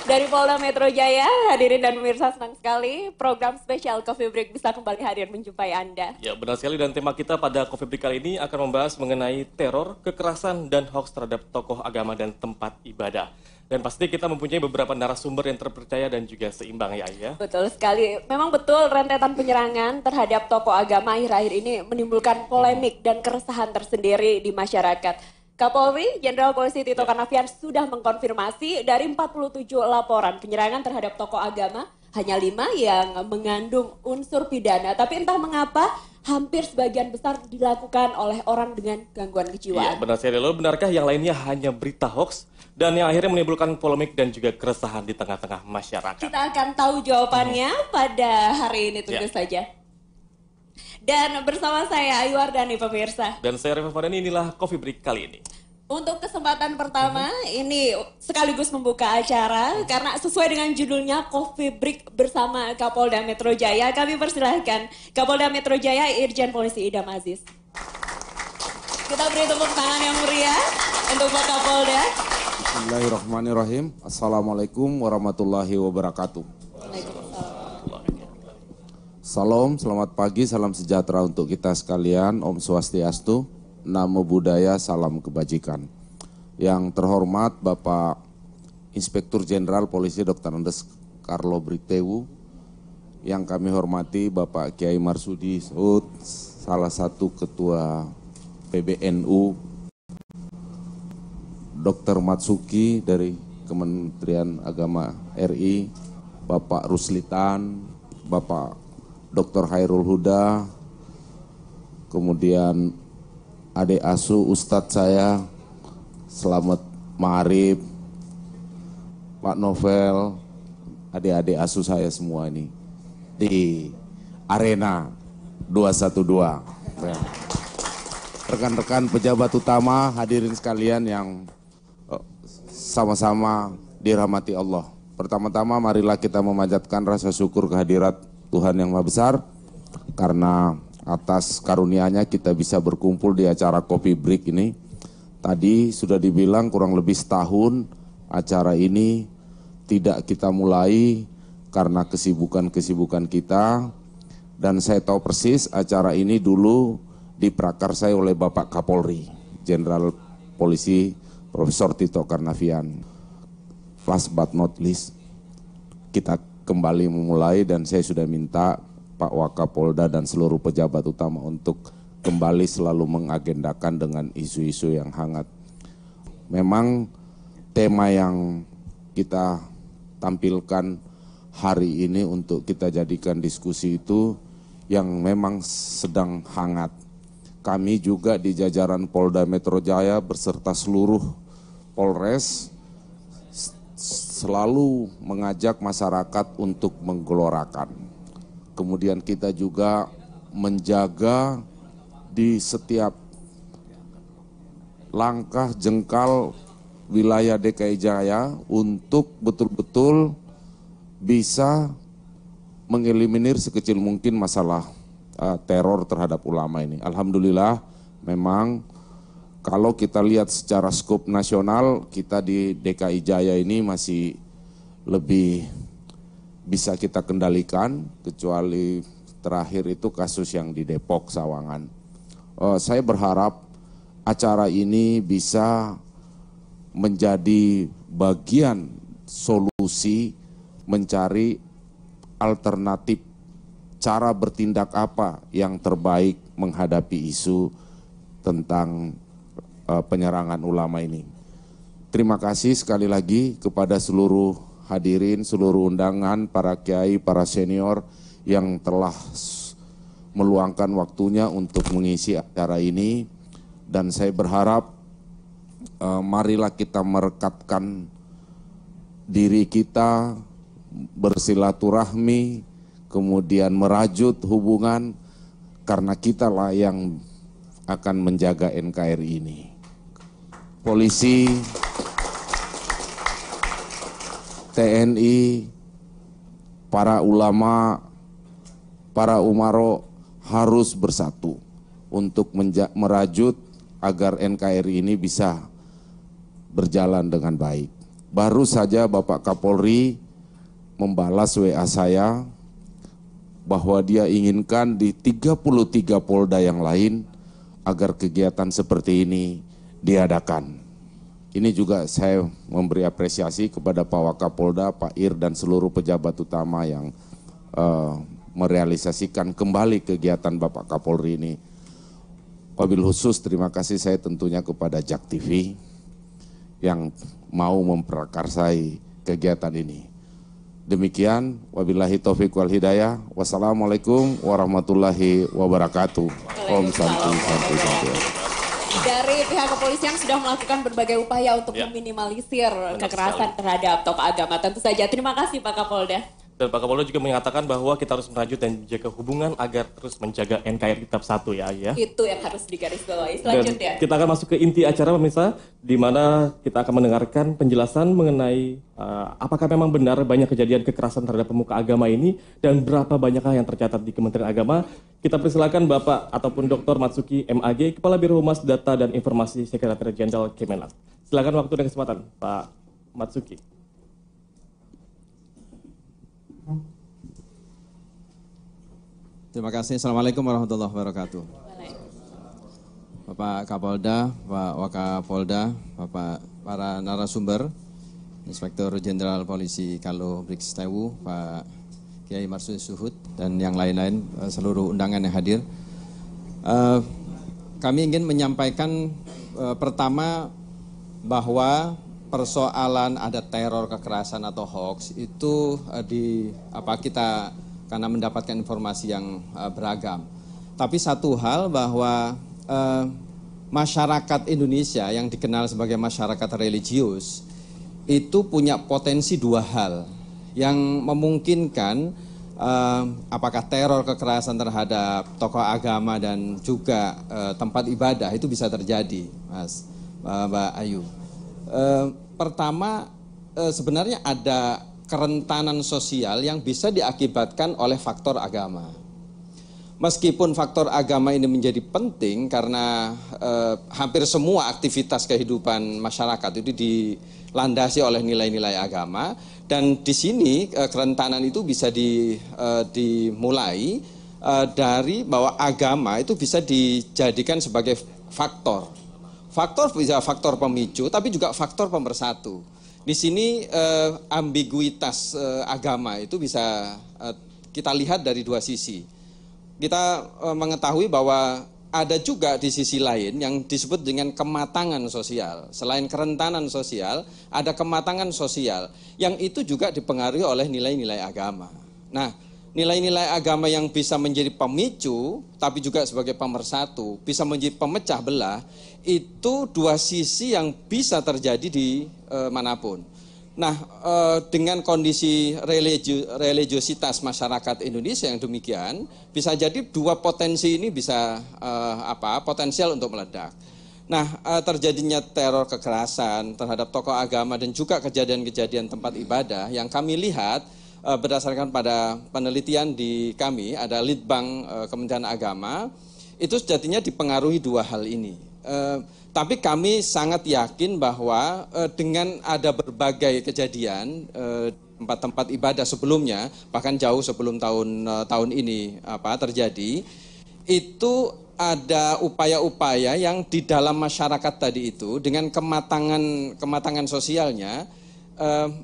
Dari Polda Metro Jaya, hadirin dan pemirsa, senang sekali program spesial Coffee Break bisa kembali hadir menjumpai Anda. Ya, benar sekali, dan tema kita pada Coffee Break kali ini akan membahas mengenai teror, kekerasan, dan hoax terhadap tokoh agama dan tempat ibadah. Dan pasti kita mempunyai beberapa narasumber yang terpercaya dan juga seimbang ya, Ayah. Betul sekali. Memang betul rentetan penyerangan terhadap tokoh agama akhir-akhir ini menimbulkan polemik dan keresahan tersendiri di masyarakat. Kapolri Jenderal Polisi Tito Karnavian sudah mengkonfirmasi dari 47 laporan penyerangan terhadap tokoh agama, hanya 5 yang mengandung unsur pidana. Tapi entah mengapa hampir sebagian besar dilakukan oleh orang dengan gangguan kejiwaan. Iya, benar sekali. Lalu benarkah yang lainnya hanya berita hoax dan yang akhirnya menimbulkan polemik dan juga keresahan di tengah-tengah masyarakat? Kita akan tahu jawabannya pada hari ini tentu saja. Dan bersama saya Ayu Wardani pemirsa. Dan saya Reva Fadani, inilah Coffee Break kali ini. Untuk kesempatan pertama ini sekaligus membuka acara karena sesuai dengan judulnya Coffee Break bersama Kapolda Metro Jaya. Kami persilahkan Kapolda Metro Jaya Irjen Polisi Idam Aziz. Kita beri tepuk tangan yang meriah untuk Pak Kapolda. Bismillahirrahmanirrahim. Assalamualaikum warahmatullahi wabarakatuh. Salam, selamat pagi, salam sejahtera untuk kita sekalian. Om Swastiastu, Namo Buddhaya, salam kebajikan. Yang terhormat Bapak Inspektur Jenderal Polisi Dr. Andes Carlo Britewu, yang kami hormati Bapak Kiai Marsudi Saud, salah satu Ketua PBNU, Dr. Matsuki dari Kementerian Agama RI, Bapak Ruslitan, Bapak Dr. Hairul Huda, kemudian adik asuh Ustadz saya, Selamat Ma'arif, Pak Novel, adik-adik asuh saya semua ini di Arena 212. Rekan-rekan pejabat utama, hadirin sekalian yang sama-sama dirahmati Allah. Pertama-tama marilah kita memanjatkan rasa syukur kehadirat Tuhan yang Maha Besar, karena atas karunia-Nya kita bisa berkumpul di acara Coffee Break ini. Tadi sudah dibilang kurang lebih setahun acara ini tidak kita mulai karena kesibukan-kesibukan kita. Dan saya tahu persis acara ini dulu diprakarsai oleh Bapak Kapolri, Jenderal Polisi Profesor Tito Karnavian. Last but not least, kita kembali memulai dan saya sudah minta Pak Wakapolda dan seluruh pejabat utama untuk kembali selalu mengagendakan dengan isu-isu yang hangat. Memang tema yang kita tampilkan hari ini untuk kita jadikan diskusi itu yang memang sedang hangat. Kami juga di jajaran Polda Metro Jaya beserta seluruh Polres selalu mengajak masyarakat untuk menggelorakan. Kemudian kita juga menjaga di setiap langkah jengkal wilayah DKI Jaya untuk betul-betul bisa mengeliminir sekecil mungkin masalah teror terhadap ulama ini. Alhamdulillah memang kalau kita lihat secara skop nasional, kita di DKI Jaya ini masih lebih bisa kita kendalikan, kecuali terakhir itu kasus yang di Depok, Sawangan. Saya berharap acara ini bisa menjadi bagian solusi mencari alternatif cara bertindak apa yang terbaik menghadapi isu tentang penyerangan ulama ini. Terima kasih sekali lagi kepada seluruh hadirin, seluruh undangan, para kiai, para senior yang telah meluangkan waktunya untuk mengisi acara ini. Dan saya berharap marilah kita merekatkan diri kita, bersilaturahmi, kemudian merajut hubungan, karena kitalah yang akan menjaga NKRI ini. Polisi, TNI, para ulama, para umaro harus bersatu untuk merajut agar NKRI ini bisa berjalan dengan baik. baru saja Bapak Kapolri membalas WA saya bahwa dia inginkan di 33 Polda yang lain agar kegiatan seperti ini diadakan. Ini juga saya memberi apresiasi kepada Pak Wakapolda, Pak Ir, dan seluruh pejabat utama yang merealisasikan kembali kegiatan Bapak Kapolri ini. Wabil khusus terima kasih saya tentunya kepada JAK TV yang mau memprakarsai kegiatan ini. Demikian, wabillahi taufiq wal hidayah. Wassalamualaikum warahmatullahi wabarakatuh. Om Santi Santi Santi. Dari pihak kepolisian sudah melakukan berbagai upaya untuk meminimalisir kekerasan terhadap tokoh agama. Tentu saja. Terima kasih Pak Kapolda. Dan Pak Kapolda juga mengatakan bahwa kita harus merajut dan menjaga hubungan agar terus menjaga NKRI tetap satu ya. Itu yang harus digarisbawahi. Dan Selanjutnya. kita akan masuk ke inti acara pemirsa, di mana kita akan mendengarkan penjelasan mengenai apakah memang benar banyak kejadian kekerasan terhadap pemuka agama ini dan berapa banyakkah yang tercatat di Kementerian Agama. Kita persilakan Bapak ataupun Dr. Matsuki MAG, Kepala Biro Humas Data dan Informasi Sekretariat Jenderal Kemenak. Silakan waktu dan kesempatan Pak Matsuki. Terima kasih. Assalamualaikum warahmatullahi wabarakatuh. Bapak Kapolda, Pak Wakapolda, Bapak para narasumber, Inspektur Jenderal Polisi Kalo Brigks Tewu, Pak Kiai Marsudi Suhud, dan yang lain-lain, seluruh undangan yang hadir. Kami ingin menyampaikan pertama bahwa persoalan ada teror, kekerasan atau hoax itu kita karena mendapatkan informasi yang beragam. Tapi satu hal bahwa masyarakat Indonesia yang dikenal sebagai masyarakat religius itu punya potensi dua hal yang memungkinkan apakah teror kekerasan terhadap tokoh agama dan juga tempat ibadah itu bisa terjadi, Mas, Mbak Ayu. Pertama, sebenarnya ada kerentanan sosial yang bisa diakibatkan oleh faktor agama. Meskipun faktor agama ini menjadi penting karena hampir semua aktivitas kehidupan masyarakat itu dilandasi oleh nilai-nilai agama, dan di sini kerentanan itu bisa dimulai dari bahwa agama itu bisa dijadikan sebagai faktor. Faktor bisa faktor pemicu, tapi juga faktor pemersatu. Di sini ambiguitas agama itu bisa kita lihat dari dua sisi. Kita mengetahui bahwa ada juga di sisi lain yang disebut dengan kematangan sosial. Selain kerentanan sosial, ada kematangan sosial yang itu juga dipengaruhi oleh nilai-nilai agama. Nah, nilai-nilai agama yang bisa menjadi pemicu, tapi juga sebagai pemersatu, bisa menjadi pemecah belah, itu dua sisi yang bisa terjadi di manapun. Nah, dengan kondisi religiositas masyarakat Indonesia yang demikian, bisa jadi dua potensi ini bisa potensial untuk meledak. Nah, terjadinya teror kekerasan terhadap tokoh agama dan juga kejadian-kejadian tempat ibadah yang kami lihat berdasarkan pada penelitian di kami, ada Litbang Kementerian Agama, itu sejatinya dipengaruhi dua hal ini. Tapi kami sangat yakin bahwa dengan ada berbagai kejadian tempat-tempat ibadah sebelumnya, bahkan jauh sebelum tahun ini terjadi, itu ada upaya-upaya yang di dalam masyarakat tadi itu dengan kematangan sosialnya,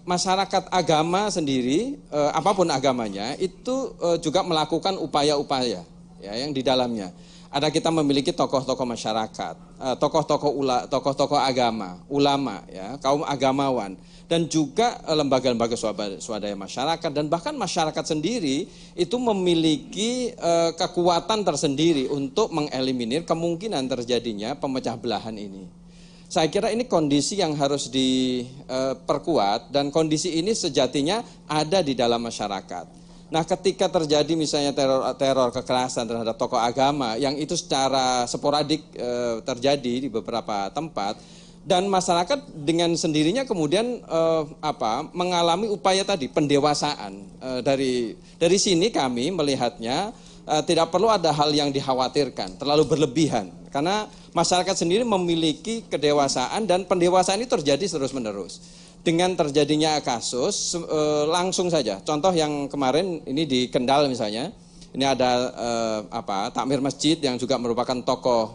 masyarakat agama sendiri, apapun agamanya, itu juga melakukan upaya-upaya ya, yang di dalamnya. Ada kita memiliki tokoh-tokoh masyarakat, tokoh-tokoh agama, ulama, ya, kaum agamawan, dan juga lembaga-lembaga swadaya masyarakat, dan bahkan masyarakat sendiri itu memiliki kekuatan tersendiri untuk mengeliminir kemungkinan terjadinya pemecah belahan ini. Saya kira ini kondisi yang harus diperkuat, dan kondisi ini sejatinya ada di dalam masyarakat. Nah, ketika terjadi misalnya teror kekerasan terhadap tokoh agama yang itu secara sporadik terjadi di beberapa tempat, dan masyarakat dengan sendirinya kemudian mengalami upaya tadi pendewasaan. Dari sini kami melihatnya tidak perlu ada hal yang dikhawatirkan, terlalu berlebihan, karena masyarakat sendiri memiliki kedewasaan dan pendewasaan itu terjadi terus-menerus. dengan terjadinya kasus langsung saja. Contoh yang kemarin ini di Kendal misalnya, ini ada takmir masjid yang juga merupakan tokoh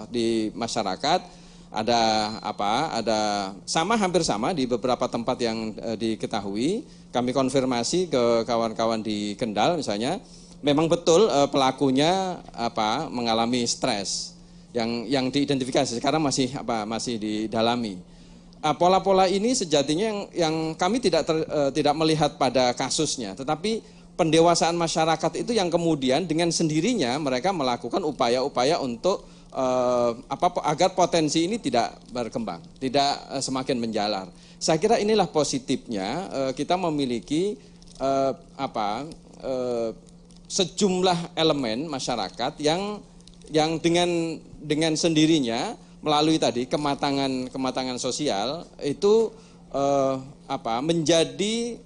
di masyarakat. Ada hampir sama di beberapa tempat yang diketahui. Kami konfirmasi ke kawan-kawan di Kendal misalnya, memang betul pelakunya mengalami stres yang diidentifikasi sekarang masih didalami. Pola-pola ini sejatinya yang kami tidak melihat pada kasusnya, tetapi pendewasaan masyarakat itu yang kemudian dengan sendirinya mereka melakukan upaya-upaya untuk agar potensi ini tidak berkembang, tidak semakin menjalar. Saya kira inilah positifnya kita memiliki sejumlah elemen masyarakat yang dengan sendirinya melalui tadi kematangan sosial itu menjadi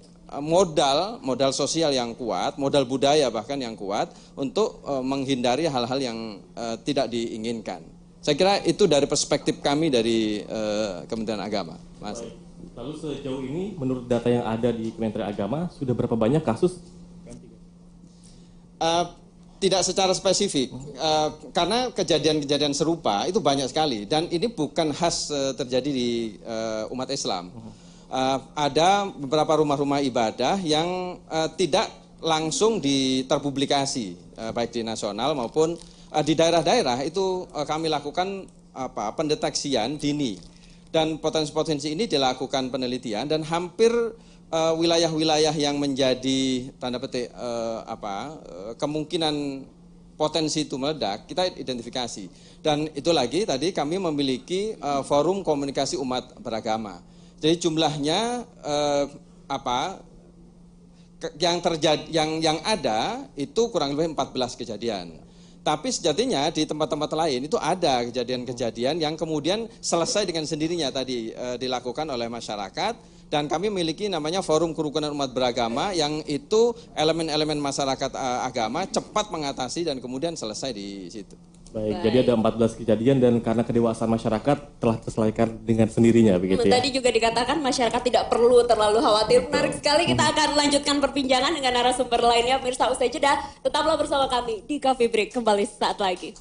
modal sosial yang kuat, modal budaya bahkan yang kuat untuk menghindari hal-hal yang tidak diinginkan. Saya kira itu dari perspektif kami dari Kementerian Agama, Mas. Lalu sejauh ini menurut data yang ada di Kementerian Agama sudah berapa banyak kasus? Tidak secara spesifik, karena kejadian-kejadian serupa itu banyak sekali dan ini bukan khas terjadi di umat Islam. Ada beberapa rumah-rumah ibadah yang tidak langsung terpublikasi baik di nasional maupun di daerah-daerah itu kami lakukan pendeteksian dini dan potensi-potensi ini dilakukan penelitian dan hampir wilayah-wilayah yang menjadi tanda petik kemungkinan potensi itu meledak kita identifikasi dan itu lagi tadi kami memiliki forum komunikasi umat beragama. Jadi jumlahnya yang ada itu kurang lebih 14 kejadian. Tapi sejatinya di tempat-tempat lain itu ada kejadian-kejadian yang kemudian selesai dengan sendirinya tadi dilakukan oleh masyarakat dan kami memiliki namanya Forum Kerukunan Umat Beragama yang itu elemen-elemen masyarakat agama cepat mengatasi dan kemudian selesai di situ. Baik, jadi ada 14 kejadian dan karena kedewasaan masyarakat telah terselesaikan dengan sendirinya begitu ya. Tadi juga dikatakan masyarakat tidak perlu terlalu khawatir. Menarik sekali, kita akan lanjutkan perbincangan dengan narasumber lainnya. Pemirsa usai jeda, tetaplah bersama kami di Coffee Break kembali saat lagi.